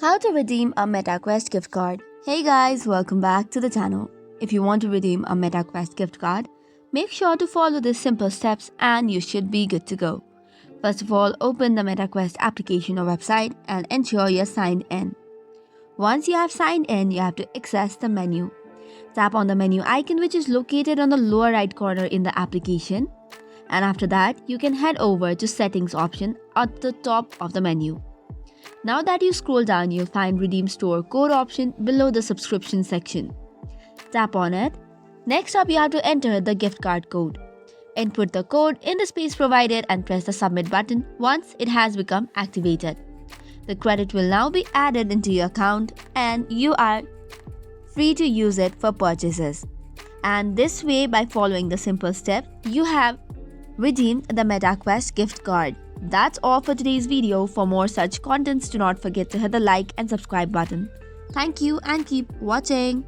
How to redeem a MetaQuest gift card. Hey guys, welcome back to the channel. If you want to redeem a MetaQuest gift card, make sure to follow these simple steps and you should be good to go. First of all, open the MetaQuest application or website and ensure you're signed in. Once you have signed in, you have to access the menu. Tap on the menu icon which is located on the lower right corner in the application. And after that, you can head over to settings option at the top of the menu. Now that you scroll down, you'll find Redeem Store Code option below the subscription section. Tap on it. Next up, you have to enter the gift card code. Input the code in the space provided and press the submit button once it has become activated. The credit will now be added into your account and you are free to use it for purchases. And this way, by following the simple steps, you have redeemed the MetaQuest gift card. That's all for today's video. For more such contents, do not forget to hit the like and subscribe button. Thank you and keep watching.